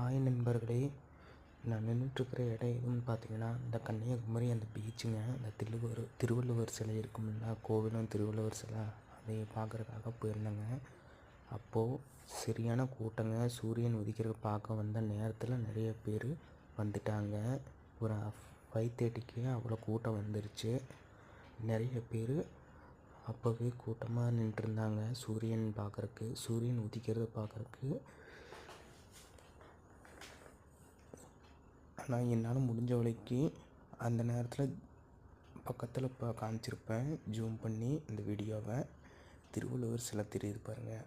Hi நண்பர்களே, நான் நின்றுட்டுருக்கிற இடம் எதுன்னு பார்த்தீங்கன்னா, இந்த கன்னியாகுமரி அந்த பீச்சுங்க. அந்த திருவள்ளுவர் சிலை இருக்கும்ல, கோவிலும் திருவள்ளுவர் சிலை, அதை பார்க்குறதுக்காக போயிருந்தேங்க. அப்போது சரியான கூட்டங்க. சூரியன் உதிக்கிறத பார்க்க வந்த நேரத்தில் நிறைய பேர் வந்துட்டாங்க. ஒரு 5:30க்கே அவ்வளோ கூட்டம் வந்துருச்சு. நிறைய பேர் அப்போவே கூட்டமாக நின்றுருந்தாங்க சூரியன் பார்க்குறக்கு, சூரியன் உதிக்கிறத பார்க்குறக்கு. ஆனால் என்னால் முடிஞ்ச வரைக்கு அந்த நேரத்தில் பக்கத்தில் காமிச்சிருப்பேன், ஜூம் பண்ணி இந்த வீடியோவை. திருவள்ளுவர் சிலை தெரியுது பாருங்கள்,